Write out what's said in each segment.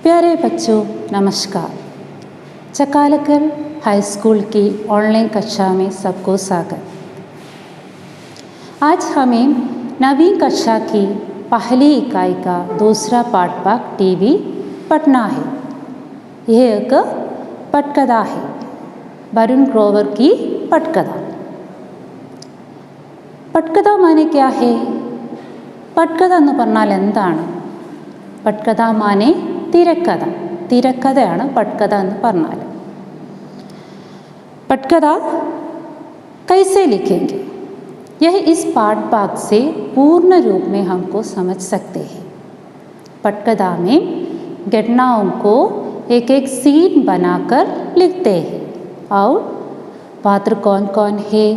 प्यारे बच्चों नमस्कार। चकालकर हाई स्कूल की ऑनलाइन कक्षा में सबको स्वागत। आज हमें नवीं कक्षा की पहली इकाई का दूसरा पाठभाग टीवी पढ़ना है। यह एक पटकथा है, वरुण ग्रोवर की पटकथा। पटकथा माने क्या है? പട്കഥ എന്ന് പറഞ്ഞാൽ എന്താണ്? പട്കഥ മാനെ തിരക്കഥ. തിരക്കഥയാണ് പട്കഥ എന്ന് പറഞ്ഞാൽ. पटकथा कैसे लिखेंगे? यह इस पाठ भाग से पूर्ण रूप में हमको समझ सकते हैं। पटकथा में घटनाओं को एक एक सीन बनाकर लिखते हैं और पात्र कौन कौन है,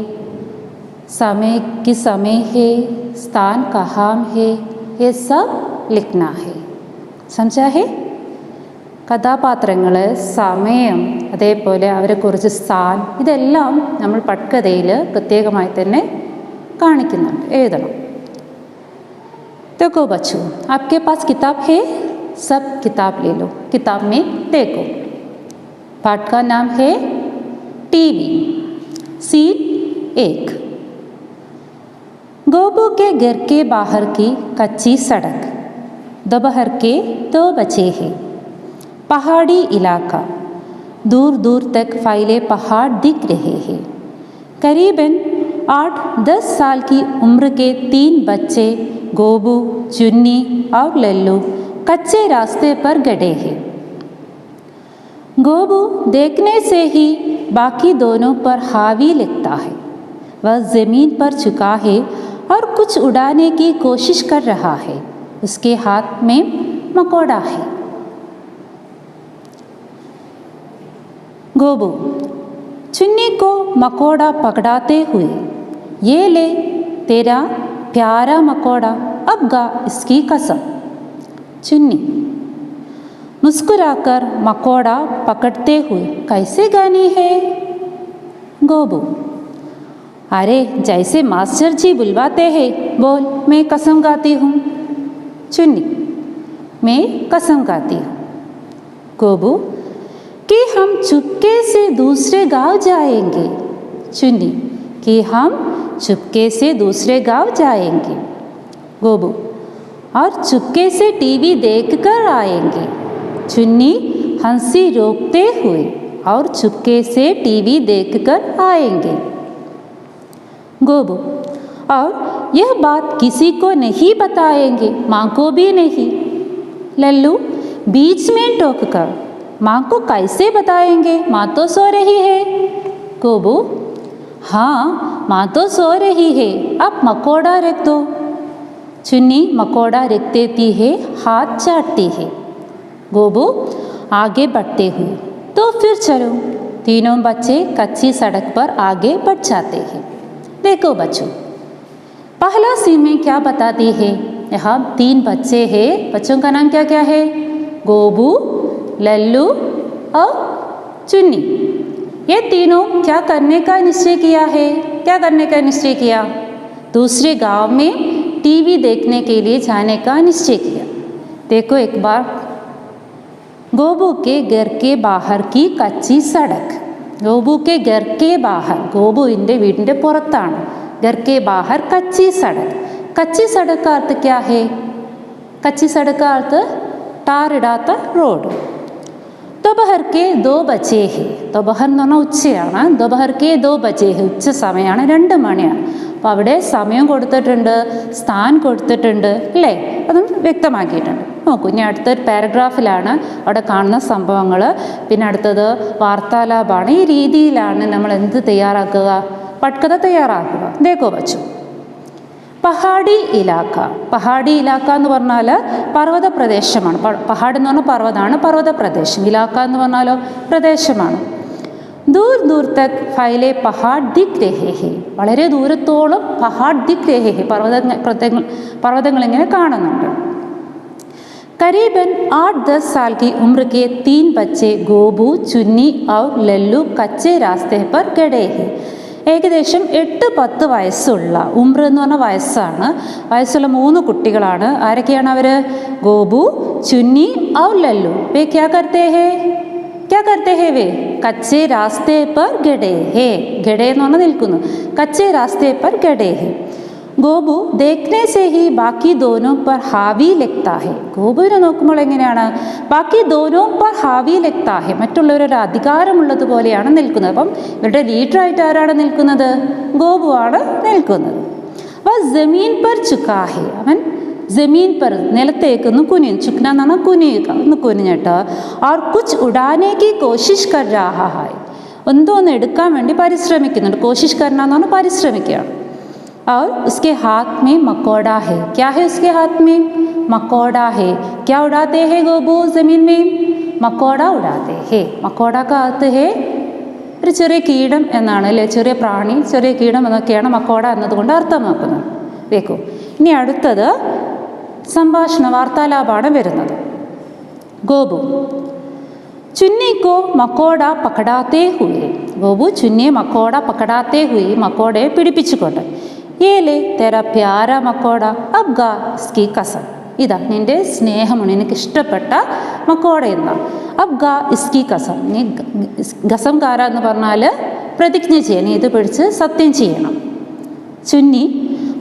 समय किस समय है, स्थान कहाँ है, ये सब लिखना है. समझा है? കഥാപാത്രങ്ങൾ, സമയം, അതേപോലെ അവരെക്കുറിച്ച് സ്ഥാൻ, ഇതെല്ലാം നമ്മൾ പട്കഥയിൽ പ്രത്യേകമായി തന്നെ കാണിക്കുന്നുണ്ട്, എഴുതണം. देखो बच्चों, आपके पास किताब है? सब किताब ले लो, किताब में देखो. पाठ का नाम है टीवी. सीन 1. गोबू के घर के बाहर की कच्ची सड़क. दोपहर के 2 बजे हैं. पहाड़ी इलाका, दूर दूर तक फैले पहाड़ दिख रहे हैं. करीबन 8-10 साल की उम्र के 3 बच्चे गोबू, चुन्नी और लल्लू कच्चे रास्ते पर गड़े हैं. गोबू देखने से ही बाकी दोनों पर हावी लगता है. वह जमीन पर झुका है और कुछ उड़ाने की कोशिश कर रहा है. उसके हाथ में मकोड़ा है. गोबू चुन्नी को मकोड़ा पकड़ाते हुए, ये ले तेरा प्यारा मकोड़ा, अब गा इसकी कसम. चुन्नी मुस्कुराकर मकोड़ा पकड़ते हुए, कैसे गानी है? गोबू अरे जैसे मास्टर जी बुलवाते हैं, बोल मैं कसम गाती हूँ. चुन्नी मैं कसम गाती हूँ. गोबू कि हम चुपके से दूसरे गांव जाएंगे. चुन्नी कि हम चुपके से दूसरे गांव जाएंगे. गोबू और चुपके से टीवी देखकर आएंगे. चुन्नी हंसी रोकते हुए, और चुपके से टीवी देखकर आएंगे. गोबू और यह बात किसी को नहीं बताएंगे, माँ को भी नहीं. लल्लू बीच में टोककर, माँ को कैसे बताएंगे, माँ तो सो रही है. गोबू हाँ माँ तो सो रही है, अब मकोड़ा रख दो. चुन्नी मकोड़ा रख देती है, हाथ चाटती है. गोबू आगे बढ़ते हुए, तो फिर चलो. तीनों बच्चे कच्ची सड़क पर आगे बढ़ जाते हैं. देखो बच्चों, पहला सीन में क्या बताती है? यहाँ 3 बच्चे हैं. बच्चों का नाम क्या क्या है? गोबू, लल्लू और चुन्नी. ये तीनों क्या करने का निश्चय किया है? क्या करने का निश्चय किया? दूसरे गांव में टीवी देखने के लिए जाने का निश्चय किया. देखो एक बार, गोबू के घर के बाहर की कच्ची सड़क. गोबू के घर के बाहर, गोबुവിൻ്റെ വീടിൻ്റെ പുറത്താണ്. घर के बाहर कच्ची सड़क. कच्ची सड़क का अर्थ क्या है? कच्ची सड़क का अर्थ ടാർ ഇടാത്ത റോഡ്. दोपहर के 2 बजे है. दोपहर എന്ന് പറഞ്ഞാൽ ഉച്ചയാണ്. दोपहर के 2 बजे है, ഉച്ച സമയമാണ്, 2 മണിയാണ്. അപ്പോൾ അവിടെ സമയം കൊടുത്തിട്ടുണ്ട്, സ്ഥാൻ കൊടുത്തിട്ടുണ്ട്, അല്ലേ? അതും വ്യക്തമാക്കിയിട്ടുണ്ട്. നോക്കൂ, ഇനി അടുത്തൊരു പാരഗ്രാഫിലാണ് അവിടെ കാണുന്ന സംഭവങ്ങൾ. പിന്നെ അടുത്തത് വാർത്താലാപമാണ്. ഈ രീതിയിലാണ് നമ്മൾ എന്ത് തയ്യാറാക്കുക? പട്കഥ തയ്യാറാക്കുക. ദേഖോ ബच्चों, പഹാടി ഇലാക്ക. പഹാടി ഇലാക്ക എന്ന് പറഞ്ഞാൽ പർവ്വത പ്രദേശമാണ്. പഹാഡ് എന്ന് പറഞ്ഞാൽ പർവ്വതമാണ്, പർവ്വത പ്രദേശം. ഇലാക്ക എന്ന് പറഞ്ഞാലോ പ്രദേശമാണ്. ദൂർ ദൂർ തക് ഫൈലെ പഹാഡ് ദിഖ് രഹേ ഹെ. വളരെ ദൂരത്തോളം പഹാഡ് ദിഖ് രഹേ ഹെ, പർവ്വതങ്ങൾ ഇങ്ങനെ കാണുന്നുണ്ട്. करीबन 8-10 साल की उम्र के 3 बच्चे गोबू, चुन्नी और लल्लू कच्चे रास्ते पर गड़े हैं. ഏകദേശം 8-10 വയസ്സുള്ള, ഉംർ എന്ന് പറഞ്ഞ വയസ്സാണ്, വയസ്സുള്ള 3 കുട്ടികളാണ്. ആരൊക്കെയാണ് അവർ? ഗോപു, ചുന്നി ഔർ ലല്ലു. വേ ക്യാ കർത്തേ ഹേ? ക്യാ കർത്തേ ഹേ വേ? കച്ചേ രാസ്തേ പർ ഗഡേ ഹേ. ഗഡേ എന്ന് പറഞ്ഞാൽ നിൽക്കുന്നു. കച്ചേ രാസ്തേ പർ ഗഡേ ഹേ. ഗോപു ദേഖ്നെ സേ ഹി ബാക്കി ദോനോ പർ ഹാവി ലഗ്താ ഹെ. ഗോപുവിനെ നോക്കുമ്പോൾ എങ്ങനെയാണ്? ബാക്കി ദോനോ പർ ഹാവി ലഗ്താ ഹെ. മറ്റുള്ളവരൊരു അധികാരമുള്ളതുപോലെയാണ് നിൽക്കുന്നത്. അപ്പം ഇവരുടെ ലീഡറായിട്ട് ആരാണ് നിൽക്കുന്നത്? ഗോപു ആണ് നിൽക്കുന്നത്. വ ജമീൻ പർ ചുക്കാ ഹെ. അവൻ ജമീൻ പർ നിലത്തേക്ക് ഒന്ന് കുനിയും. ചുക്ന എന്ന് പറഞ്ഞാൽ കുനിയുക, ഒന്ന് കുനിഞ്ഞിട്ട് और कुछ उड़ाने की कोशिश कर रहा है. എന്തോ ഒന്ന് എടുക്കാൻ വേണ്ടി പരിശ്രമിക്കുന്നുണ്ട്. കോശിഷ് കർന എന്ന് പറഞ്ഞാൽ പരിശ്രമിക്കുകയാണ്. और उसके हाथ में मकोड़ा है. क्या है उसके हाथ में? मकोड़ा है. क्या उड़ाते हैं गोबू ज़मीन में? मकोड़ा उड़ाते हैं. मकोड़ा का अर्थ है ഒരു ചെറിയ കീടം എന്നാണ് അല്ലേ, ചെറിയ പ്രാണി, ചെറിയ കീടം എന്നൊക്കെയാണ് മക്കോട എന്നതുകൊണ്ട് അർത്ഥമാക്കുന്നത്. കേൾക്കൂ. ഇനി അടുത്തത് സംഭാഷണ വാർത്താലാപാണ് വരുന്നത്. ഗോപു चुन्नी को मकोड़ा पकड़ाते हुए. गोबू चुन्नी मकोड़ा पकड़ाते हुए मकोड़े പിടിപ്പിച്ചുകൊണ്ട് ये ले तेरा प्यारा मकोड़ा अब गा इसकी कसम. ഇതാ നിൻ്റെ സ്നേഹമാണ്, എനിക്ക് ഇഷ്ടപ്പെട്ട മക്കോട എന്നാ. അബ് ഗാ ഇസ്കി കസം. നീ ഗസം കാര എന്ന് പറഞ്ഞാൽ പ്രതിജ്ഞ ചെയ്യണം, നീ ഇത് പിടിച്ച് സത്യം ചെയ്യണം. ചുന്നി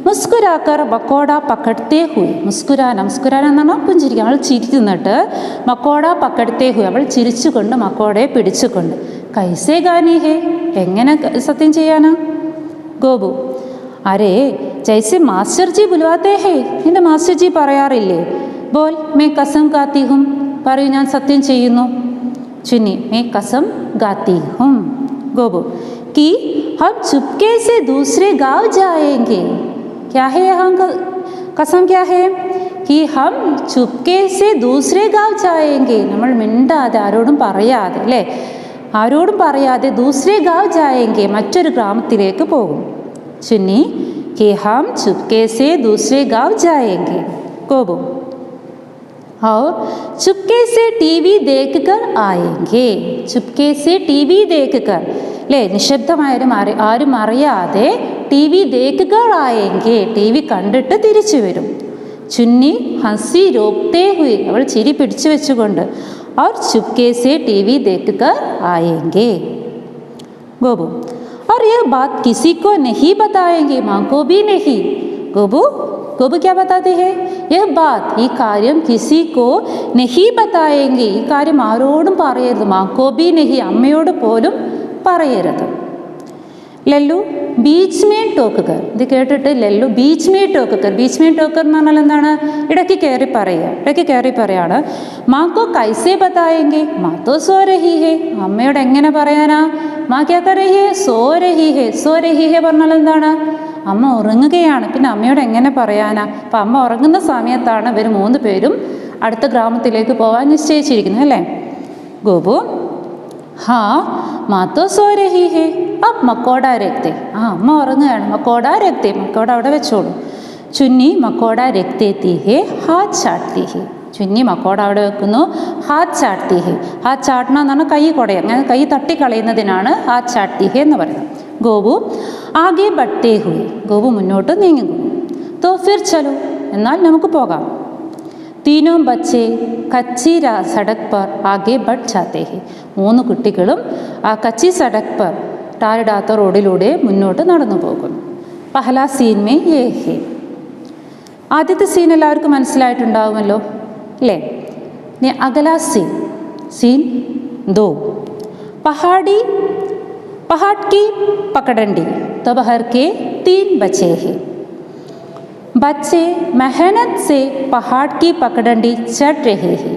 മുസ്കുരാക്കർ മക്കോട പക്കടത്തേ ഹുയി. മുസ്കുരാന എന്ന് പറഞ്ഞാൽ പുഞ്ചിരിക്കുക. അവൾ ചിരിക്കുന്നിട്ട് മക്കോട പക്കടത്തേ ഹുയി, അവൾ ചിരിച്ചുകൊണ്ട് മക്കോടയെ പിടിച്ചുകൊണ്ട്. കൈസേ ഗാനി ഹേ, എങ്ങനെ സത്യം ചെയ്യാനാ? ഗോപു അരേ ജൈസെ മാസ്റ്റർ ജി ബുലവാത്തേ ഹേ. നിന്റെ മാസ്റ്റർ ജി പറയാറില്ലേ? ബോൽ മേ കസം ഗാത്തി ഹും. പറയൂ, ഞാൻ സത്യം ചെയ്യുന്നു. ചുന്നി മേ കസം ഗാത്തി ഹും. ഗോപു कि हम चुपके से दूसरे गांव जाएंगे. क्या है यहाँ कसम? क्या है? कि हम चुपके से दूसरे गांव जाएंगे. നമ്മൾ മിണ്ടാതെ, ആരോടും പറയാതെ, അല്ലേ, ആരോടും പറയാതെ ദൂസരെ ഗാവ് ജായെങ്കെ, മറ്റൊരു ഗ്രാമത്തിലേക്ക് പോകും. ചുന്നി कि हम चुपके से दूसरे गांव जाएंगे. गोबू और चुपके से टीवी देखकर आएंगे. चुपके से टीवी देखकर, അല്ലേ, നിശബ്ദമായാലും ആരും അറിയാതെ ടി വി ദേഖുകൾ ആയെങ്കിൽ, ടി വി കണ്ടിട്ട് തിരിച്ചു വരും. ചുന്നി ഹസി രോക്തേ ഹുയി, അവൾ ചിരി പിടിച്ചു വെച്ചുകൊണ്ട്. और चुपके से टीवी देखकर आएंगे. गोबू और यह बात किसी को नहीं बताएंगे, माँ को भी नहीं. गोबू क्या बताते हैं? यह बात, ഈ കാര്യം किसी को नहीं बताएंगे, ഈ കാര്യം ആരോടും പറയരുത്. മാ കോ ബി നഹി, അമ്മയോട് പോലും പറയരുത്. Lallu beach may talker. ഇത് കേട്ടിട്ട് Lallu beach may talker. Beach may talker എന്ന് പറഞ്ഞാൽ എന്താണ്? ഇടയ്ക്ക് കയറി പറയുക. ഇടയ്ക്ക് കയറി പറയാണ്. മാക്കോ കൈസേ ബതായെങ്കെ, മാ തോ സോ രഹി ഹേ. അമ്മയോട് എങ്ങനെ പറയാനാ? മാ ക്യാ കർ രഹി ഹേ? സോ രഹി ഹേ. സോ രഹി ഹേ പറഞ്ഞാൽ എന്താണ്? അമ്മ ഉറങ്ങുകയാണ്. പിന്നെ അമ്മയോട് എങ്ങനെ പറയാനാ? അപ്പം അമ്മ ഉറങ്ങുന്ന സമയത്താണ് ഇവർ 3 പേരും അടുത്ത ഗ്രാമത്തിലേക്ക് പോകാൻ നിശ്ചയിച്ചിരിക്കുന്നത്, അല്ലേ? ഗോപു ഹാ മാ തോ സോ രഹി ഹേ അബ് മക്കോട രക്തേ. അമ്മ ഉറങ്ങുകയാണ്. മക്കോട രക്തേ, മക്കോട അവിടെ വെച്ചോളൂ. ചുന്നി മക്കോട രക്തേത്തി ഹേ ഹാത്ത് ചാട്തി ഹേ. ചുന്നി മക്കോട അവിടെ വെക്കുന്നു. ഹാത്ത് ചാട്തി ഹേ. ഹാത്ത് ചാട്ടണ എന്ന് പറഞ്ഞാൽ കൈ കുടയുക, അങ്ങനെ കൈ തട്ടിക്കളയുന്നതിനാണ് ഹാത്ത് ചാട്തി ഹേ എന്ന് പറയുന്നത്. ഗോപു ആകെ ബട്ടേ ഹുയി. ഗോപു മുന്നോട്ട് നീങ്ങുന്നു. തോ ഫിർ ചലോ, എന്നാൽ നമുക്ക് പോകാം. तीनों बच्चे कच्ची सड़क पर आगे बढ़ जाते हैं. 3 കുട്ടികളും ആ കച്ചി സടക് പർ, ടാറിടാത്ത റോഡിലൂടെ മുന്നോട്ട് നടന്നു പോകുന്നു. പഹല സീൻ മേ യേ ഹേ. ആദ്യത്തെ സീൻ എല്ലാവർക്കും മനസ്സിലായിട്ടുണ്ടാവുമല്ലോ, അല്ലേ? ഇനി അഗല സീൻ 2. पहाड़ की पकड़ंडी. दोपहर के 3 बजे हैं. बच्चे मेहनत से पहाड़ की पगडंडी चढ़ रहे हैं.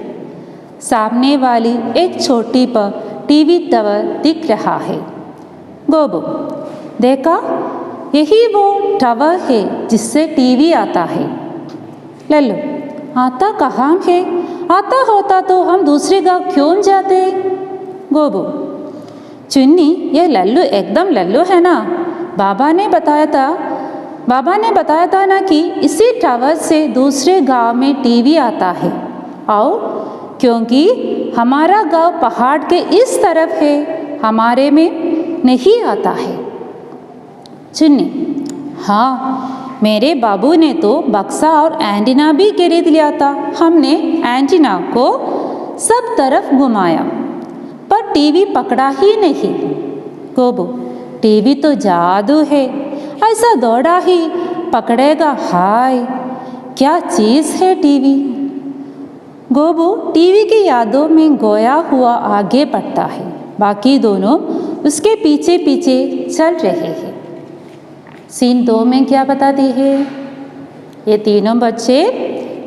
सामने वाली एक छोटी पर टीवी टावर दिख रहा है. गोबू देखा, यही वो टावर है जिससे टीवी आता है. लल्लू आता कहाँ है? आता होता तो हम दूसरे गांव क्यों जाते? गोबू चुन्नी ये लल्लू एकदम लल्लू है ना. बाबा ने बताया था ना कि इसी टावर से दूसरे गांव में टीवी आता है. और क्योंकि हमारा गांव पहाड़ के इस तरफ है, हमारे में नहीं आता है. चुन्नी, हाँ मेरे बाबू ने तो बक्सा और एंटीना भी खरीद लिया था। हमने एंटीना को सब तरफ घुमाया पर टीवी पकड़ा ही नहीं। गोबू, टीवी तो जादू है, ऐसा दौड़ा ही पकड़ेगा। हाय क्या चीज़ है टीवी। गोबू टीवी की यादों में गोया हुआ आगे बढ़ता है। बाकी दोनों उसके पीछे पीछे चल रहे हैं। सीन 2 में क्या बताती है? ये तीनों बच्चे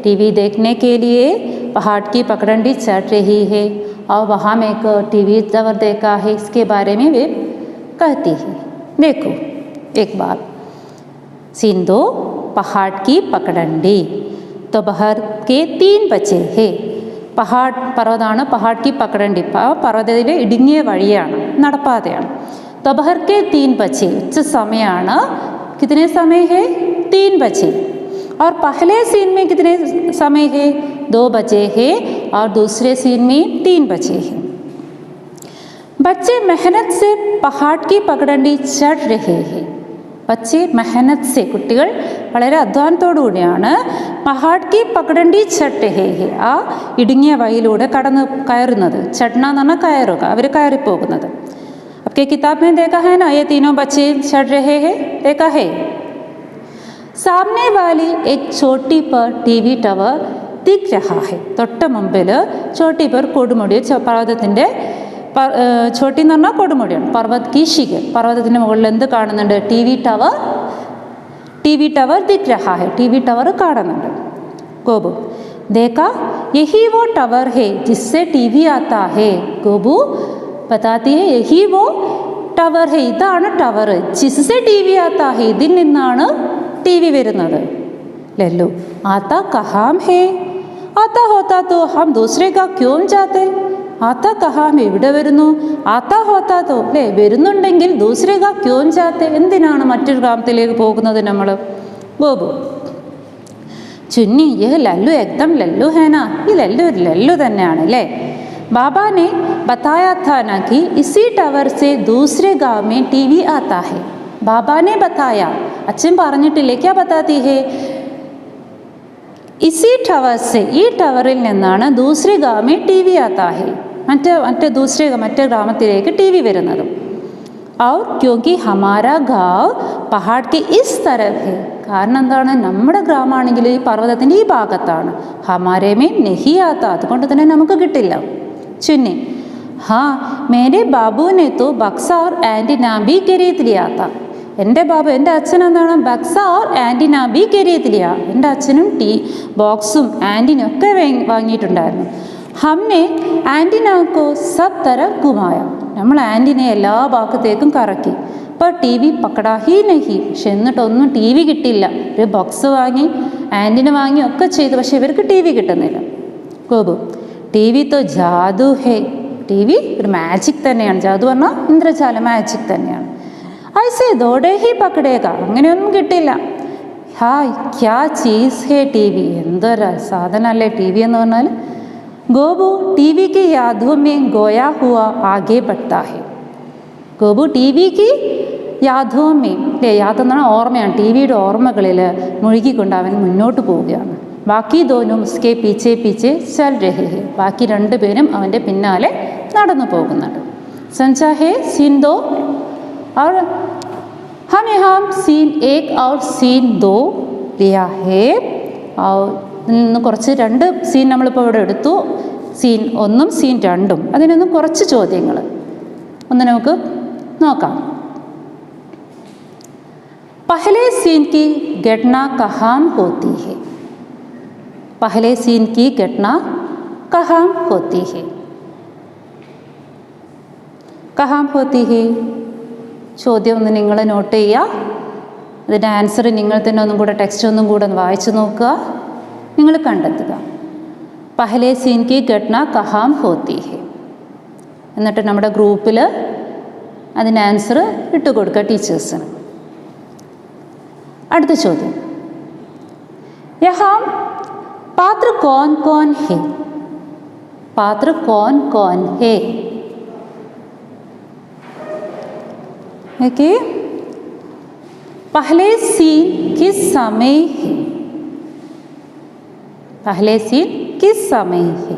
टीवी देखने के लिए पहाड़ की पगडंडी चढ़ रही है और वहाँ में एक टीवी टावर देखा है, इसके बारे में वे कहती है। देखो एक बार सीन 2, पहाड़ की पगडंडी। तो बाहर के 3 बच्चे हैं। പർവ്വതമാണ് पहाड़ की पगडंडी, पर्वतത്തിലെ ഇടുങ്ങിയ വഴിയാണ്, നടപ്പാതയാണ്। दोपहर के 3 बजे, उच्च समयाണ്। कितने समय है? 3 बजे। और पहले सीन में कितने समय है? 2 बजे है और दूसरे सीन में 3 बजे है। बच्चे मेहनत से पहाड़ की पगडंडी चढ़ रहे हैं। बच्चे मेहनत से, കുട്ടികൾ വളരെ അധ്വാനത്തോടു കൂടിയാണ് പഹാഡ് കി പഗഡണ്ടി ചढ़ रहे हैं, ആ ഇടുങ്ങിയ വഴിയിലൂടെ കടന്നു കയറുന്നത്। ചढ़ना എന്ന് പറഞ്ഞാൽ കയറുക, അവർ കയറിപ്പോകുന്നത്। आपके किताब में देखा है ना, ये तीनों बच्चे चढ़ रहे हैं, देखा है। सामने वाली एक चोटी पर टीवी टावर दिख रहा है। തൊട്ട മുമ്പിൽ ചോട്ടി पर കൊടുമുടി, പർവ്വതത്തിൻ്റെ ചോട്ടി എന്ന് പറഞ്ഞാൽ കൊടുമുടിയാണ്, പർവ്വത് കി ശിഖർ, പർവ്വതത്തിൻ്റെ മുകളിൽ എന്ത് കാണുന്നുണ്ട്? टीवी टावर दिख रहा है, टीवी टावर കാണുന്നുണ്ട്। गोबू, देखा यही वो टावर है जिससे टीवी आता है। गोबू बताती है यही वो टावर है, ഇതാണ് ടവർ, जिससे टीवी आता है, ഇതിൽ നിന്നാണ് टीवी വരുന്നത്। लल्लू, आता कहाँ है? आता होता तो हम दूसरे का क्यों जाते? आता कहाँ എവിടെ വരുന്നു? आता होता तो അല്ലേ, വരുന്നുണ്ടെങ്കിൽ दूसरे का क्यों जाते, എന്തിനാണ് മറ്റൊരു ഗ്രാമത്തിലേക്ക് പോകുന്നത് നമ്മൾ? ഗോബു, ചുന്നി, യഹ് ലല്ലു एकदम ലല്ലു है ना, ഈ ലല്ലു ഒരു ലല്ലു തന്നെയാണ് അല്ലേ। बाबा ने बताया था ना कि इसी टावर से दूसरे गांव में टीवी आता है। बाबा ने बताया, അച്ഛൻ പറഞ്ഞിട്ടില്ലേ? क्या बताती है? इसी टावर से, ഈ ടവറിൽ നിന്നാണ് दूसरे गांव में टीवी आता है, മറ്റേ ഗ്രാമത്തിലേക്ക് टीवी വരുന്നത്। और क्योंकि हमारा गांव पहाड़ के इस तरफ है, കാരണം എന്താണ്? നമ്മുടെ ഗ്രാമമാണെങ്കിൽ ഈ പർവ്വതത്തിൻ്റെ ഈ ഭാഗത്താണ്। हमारे में नहीं आता, അതുകൊണ്ട് തന്നെ നമുക്ക് കിട്ടില്ല। चुन्नी, हाँ मेरे बाबू ने तो बक्सा और एंटीना भी खरीद लिया था। എൻ്റെ ബാബു, എൻ്റെ അച്ഛൻ എന്താണ്? Baksa or antenna B ഖരീദ് Liya, എൻ്റെ അച്ഛനും ബോക്സും ആൻറ്റിനും ഒക്കെ വാങ്ങിയിട്ടുണ്ടായിരുന്നു। ഹംനെ ആൻറ്റിനാക്കോ സബ് തരഫ് ഘുമായ, നമ്മൾ ആൻറ്റിനെ എല്ലാ ഭാഗത്തേക്കും കറക്കി। ഇപ്പോൾ ടി വി പക്കടാ ഹി നഹി, പക്ഷെ എന്നിട്ടൊന്നും ടി വി കിട്ടില്ല। ഒരു ബോക്സ് വാങ്ങി ആൻറ്റിന വാങ്ങി ഒക്കെ ചെയ്തു, പക്ഷെ ഇവർക്ക് ടി വി കിട്ടുന്നില്ല। ഗോബു, ടി വി തോ ജാദു ഹേ, ടി വി ഒരു മാജിക് തന്നെയാണ്। ജാദു പറഞ്ഞാൽ ഇന്ദ്രജാലം, മാജിക് തന്നെയാണ്। ഐസെ ദോടെ ഹി പക്കടേക, അങ്ങനെയൊന്നും കിട്ടില്ല। ഹായ് ക്യാ ചീസ് ഹേ ടി വി, എന്തൊരു സാധനമല്ലേ ടി വി എന്ന് പറഞ്ഞാൽ। ഗോബു ടി വി കി യാദോ മേ ഗോയാ ഹുവ ആഗെ ബഡ്താ ഹെ। ഗോബു ടി വി കി യാദോ മേ, യാദ് എന്ന് പറഞ്ഞാൽ ഓർമ്മയാണ്, ടി വിയുടെ ഓർമ്മകളിൽ മുഴുകിക്കൊണ്ട് അവൻ മുന്നോട്ട് പോവുകയാണ്। ബാക്കി ദോനും ഉസ്കെ പീച്ചെ പീച്ചെ ചൽ രഹേ ഹെ, ബാക്കി 2 പേരും അവൻ്റെ പിന്നാലെ നടന്നു പോകുന്നുണ്ട്। സംജാ ഹേ സീൻ 2 और हम यहाँ सीन 1 और सीन 2 लिया है। और നിന്ന് കുറച്ച് 2 സീൻ നമ്മളിപ്പോൾ ഇവിടെ എടുത്തു, सीन 1 सीन 2। അതിൽ നിന്ന് കുറച്ച് ചോദ്യങ്ങൾ ഒന്ന് നമുക്ക് നോക്കാം। पहले सीन की घटना कहाँ होती है? पहले सीन की घटना कहाँ होती है? कहाँ होती है? ചോദ്യം ഒന്ന് നിങ്ങൾ നോട്ട് ചെയ്യുക, അതിൻ്റെ ആൻസർ നിങ്ങൾ തന്നെ ഒന്നും കൂടെ ടെക്സ്റ്റ് ഒന്നും കൂടെ വായിച്ചു നോക്കുക, നിങ്ങൾ കണ്ടെത്തുക। പഹലെ സീൻ കി ഘട്ന കഹാം ഹോത്തി ഹെ, എന്നിട്ട് നമ്മുടെ ഗ്രൂപ്പിൽ അതിൻ്റെ ആൻസർ ഇട്ട് കൊടുക്കുക ടീച്ചേഴ്സിന്। അടുത്ത ചോദ്യം, യഹാം പാത്ര കോൻ കോൻ ഹെ? പാത്ര കോൻ കോൻ ഹെ? पहले सीन किस समय है? पहले सीन किस समय है?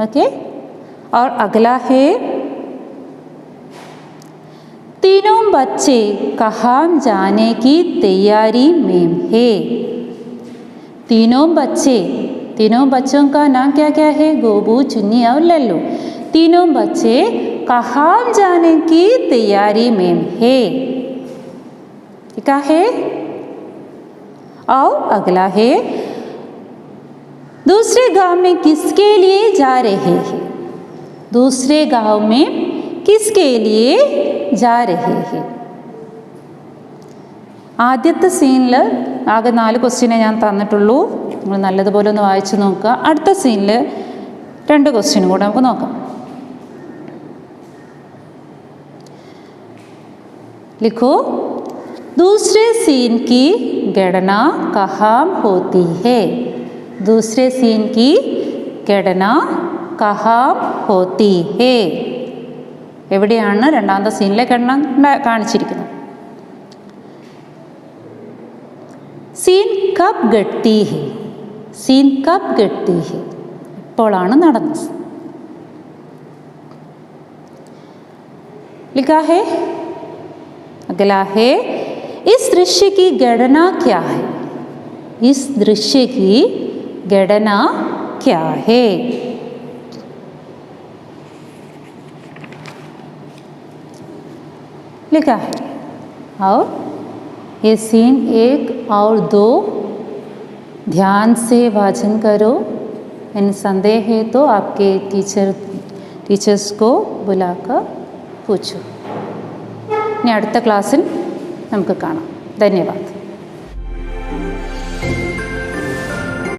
ओके। और अगला है तीनों बच्चे कहाँ जाने की तैयारी में है? तीनों बच्चों का नाम क्या क्या है? गोबू, चुन्नी और लल्लू। तीनों बच्चे कहाँ जाने की तैयारी में है? क्या है? और अगला है दूसरे गांव में किसके लिए जा रहे हैं? दूसरे गांव में किसके लिए जा रहे हैं? ആദ്യത്തെ സീനിൽ ആകെ 4 ക്വസ്റ്റ്യനെ ഞാൻ തന്നിട്ടുള്ളൂ. നിങ്ങൾ നല്ലതുപോലെ ഒന്ന് വായിച്ചു നോക്കുക. അടുത്ത സീനിൽ 2 ക്വസ്റ്റ്യനും കൂടെ നമുക്ക് നോക്കാം. लिखो दूसरे सीन की गणना कहाँ होती है? दूसरे सीन की गणना कहाँ होती है? എവിടെയാണ് രണ്ടാമത്തെ സീനിലെ ഗണന കാണിച്ചിരിക്കുന്നത്? सीन कब घटती है? सीन कब घटती है? എപ്പോഴാണ് നടന്നത്? लिखा है अगला है इस दृश्य की गणना क्या है? इस दृश्य की गणना क्या है? लिखा है। और ये सीन 1 और 2 ध्यान से वाचन करो. इन संदेह है तो आपके टीचर्स को बुलाकर पूछो. ഇനി അടുത്ത ക്ലാസ്സിൽ നമുക്ക് കാണാം. ധന്യവാദം.